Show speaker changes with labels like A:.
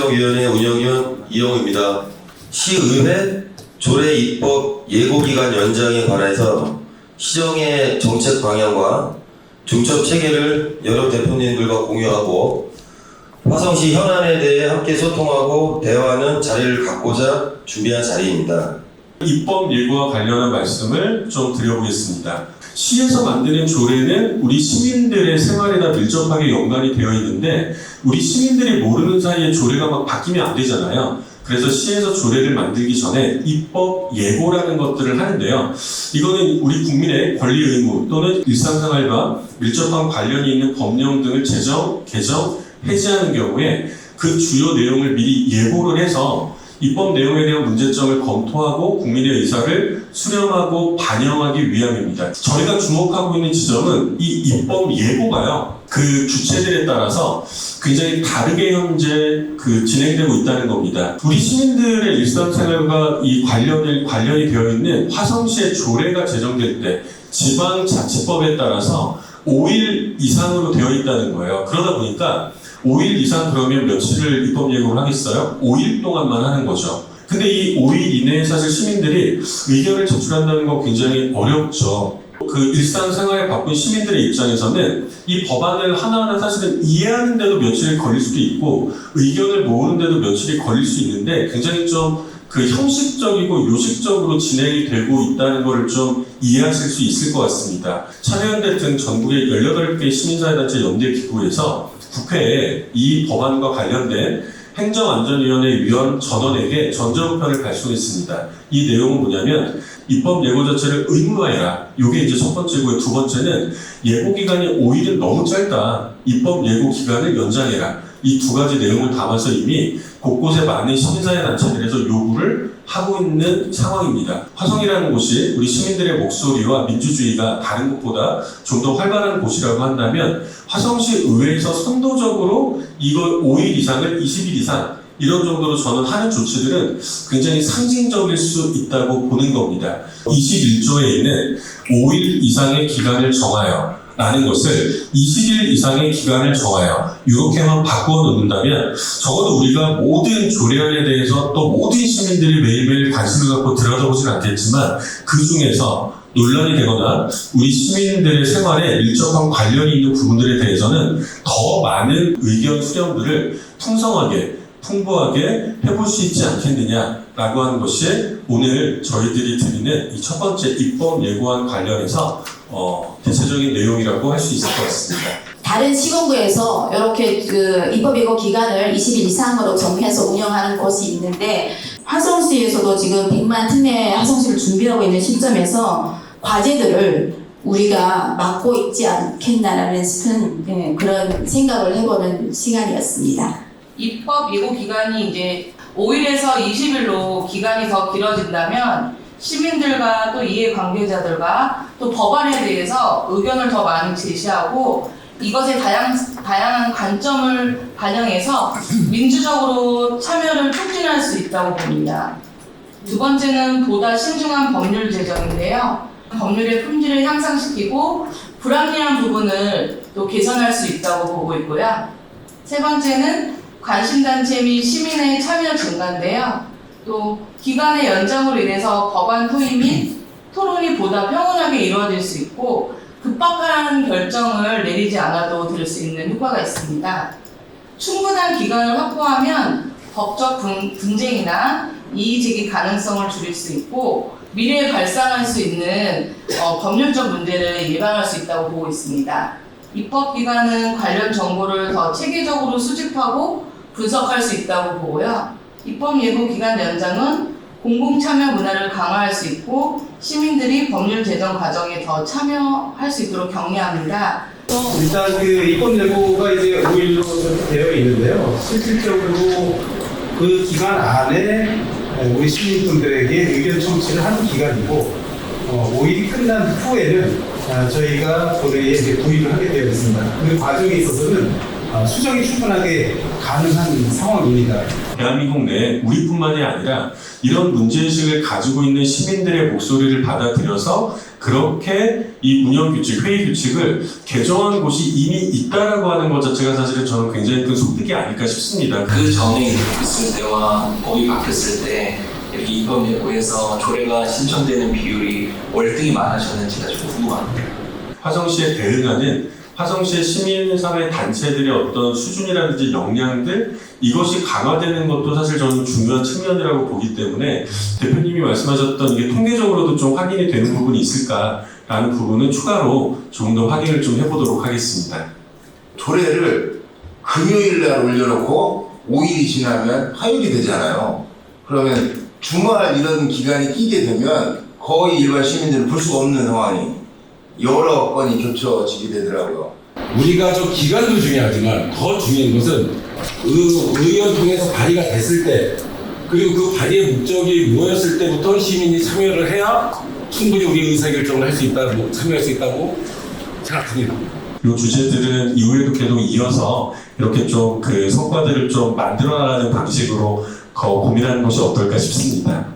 A: 시정위원회 운영위원 이영우입니다. 시의회 조례 입법 예고기간 연장에 관해서 시정의 정책 방향과 중첩 체계를 여러 대표님들과 공유하고 화성시 현안에 대해 함께 소통하고 대화하는 자리를 갖고자 준비한 자리입니다.
B: 입법 예고와 관련한 말씀을 좀 드려보겠습니다. 시에서 만드는 조례는 우리 시민들의 생활에다 밀접하게 연관이 되어 있는데 우리 시민들이 모르는 사이에 조례가 막 바뀌면 안 되잖아요. 그래서 시에서 조례를 만들기 전에 입법 예고라는 것들을 하는데요. 이거는 우리 국민의 권리 의무 또는 일상생활과 밀접한 관련이 있는 법령 등을 제정, 개정, 폐지하는 경우에 그 주요 내용을 미리 예고를 해서 입법 내용에 대한 문제점을 검토하고 국민의 의사를 수렴하고 반영하기 위함입니다. 저희가 주목하고 있는 지점은 이 입법 예고가요, 그 주체들에 따라서 굉장히 다르게 현재 진행되고 있다는 겁니다. 우리 시민들의 일상생활과 이 관련이 되어 있는 화성시의 조례가 제정될 때 지방자치법에 따라서 5일 이상으로 되어 있다는 거예요. 그러다 보니까 5일 이상 그러면 며칠을 입법 예고를 하겠어요? 5일 동안만 하는 거죠. 근데 이 5일 이내에 사실 시민들이 의견을 제출한다는 건 굉장히 어렵죠. 그 일상생활에 바쁜 시민들의 입장에서는 이 법안을 하나하나 사실은 이해하는데도 며칠이 걸릴 수도 있고 의견을 모으는데도 며칠이 걸릴 수 있는데 굉장히 좀 형식적이고 요식적으로 진행이 되고 있다는 것을 좀 이해하실 수 있을 것 같습니다. 참여연대 등 전국의 18개 시민사회단체 연대기구에서 국회에 이 법안과 관련된 행정안전위원회 위원 전원에게 전자우편을 발송했습니다. 이 내용은 뭐냐면 입법 예고 자체를 의무화해라. 이게 이제 첫 번째고요. 두 번째는 예고 기간이 5일은 너무 짧다. 입법 예고 기간을 연장해라. 이 두 가지 내용을 담아서 이미 곳곳에 많은 시민사회 단체들에서 요구를 하고 있는 상황입니다. 화성이라는 곳이 우리 시민들의 목소리와 민주주의가 다른 곳보다 좀 더 활발한 곳이라고 한다면 화성시 의회에서 선도적으로 이거 5일 이상을 20일 이상 이런 정도로 저는 하는 조치들은 굉장히 상징적일 수 있다고 보는 겁니다. 21조에 있는 5일 이상의 기간을 정하여 라는 것을 20일 이상의 기간을 정하여 이렇게만 바꾸어 놓는다면 적어도 우리가 모든 조례안에 대해서 또 모든 시민들이 매일매일 관심을 갖고 들여다보진 않겠지만 그 중에서 논란이 되거나 우리 시민들의 생활에 밀접한 관련이 있는 부분들에 대해서는 더 많은 의견 수렴들을 풍부하게 해볼 수 있지 않겠느냐라고 하는 것이 오늘 저희들이 드리는 이 첫 번째 입법 예고안 관련해서 대체적인 내용이라고 할 수 있을 것 같습니다.
C: 다른 시군구에서 이렇게 입법 예고 기간을 20일 이상으로 정해서 운영하는 곳이 있는데 화성시에서도 지금 100만 특례 화성시를 준비하고 있는 시점에서 과제들을 우리가 맡고 있지 않겠나라는 그런 생각을 해보는 시간이었습니다.
D: 입법 예고 기간이 이제 5일에서 20일로 기간이 더 길어진다면 시민들과 또 이해관계자들과 또 법안에 대해서 의견을 더 많이 제시하고 이것의 다양한 관점을 반영해서 민주적으로 참여를 촉진할 수 있다고 봅니다. 두 번째는 보다 신중한 법률 제정인데요. 법률의 품질을 향상시키고 불합리한 부분을 또 개선할 수 있다고 보고 있고요. 세 번째는 관심단체 및 시민의 참여 증가인데요. 또 기간의 연장으로 인해서 법안 토의 및 토론이 보다 평온하게 이루어질 수 있고 급박한 결정을 내리지 않아도 될 수 있는 효과가 있습니다. 충분한 기간을 확보하면 법적 분쟁이나 이의제기 가능성을 줄일 수 있고 미래에 발생할 수 있는 법률적 문제를 예방할 수 있다고 보고 있습니다. 입법기관은 관련 정보를 더 체계적으로 수집하고 분석할 수 있다고 보고요. 입법 예고 기간 연장은 공공참여 문화를 강화할 수 있고 시민들이 법률 제정 과정에 더 참여할 수 있도록 격려합니다.
E: 일단 입법 예고가 이제 5일로 되어 있는데요. 실질적으로 그 기간 안에 우리 시민분들에게 의견 청취를 하는 기간이고 5일이 끝난 후에는 저희가 조례에 구입을 하게 되어 있습니다. 그 과정에 있어서는 수정이 충분하게 가능한 상황입니다.
B: 대한민국 내 우리뿐만이 아니라 이런 문제의식을 가지고 있는 시민들의 목소리를 받아들여서 그 그렇게 이 운영 규칙, 회의 규칙을 개정한 곳이 이미 있다라고 하는 것 자체가 사실은 저는 굉장히 큰 소득이 아닐까 싶습니다.
F: 그 전에 있을 때와 법이 바뀌었을 때 이렇게 입법예고에서 조례가 신청되는 비율이 월등히 많아졌는지가 좀 궁금합니다.
B: 화성시에 대응하는 화성시의 시민사회 단체들의 어떤 수준이라든지 역량들 이것이 강화되는 것도 사실 저는 중요한 측면이라고 보기 때문에 대표님이 말씀하셨던 이게 통계적으로도 좀 확인이 되는 부분이 있을까라는 부분은 추가로 조금 더 확인을 좀 해보도록 하겠습니다.
G: 조례를 금요일 날 올려놓고 5일이 지나면 화요일이 되잖아요. 그러면 주말 이런 기간이 끼게 되면 거의 일반 시민들은 볼 수가 없는 상황이 여러 건이 겹쳐지게 되더라고요.
H: 우리가 저 기간도 중요하지만 더 중요한 것은 의원 통해서 발의가 됐을 때 그리고 그 발의의 목적이 뭐였을 때부터 시민이 참여를 해야 충분히 우리 의사결정을 할 수 있다고 참여할 수 있다고 생각합니다.
B: 이 주제들은 이후에도 계속 이어서 이렇게 좀 그 성과들을 좀 만들어 나가는 방식으로 고민하는 것이 어떨까 싶습니다.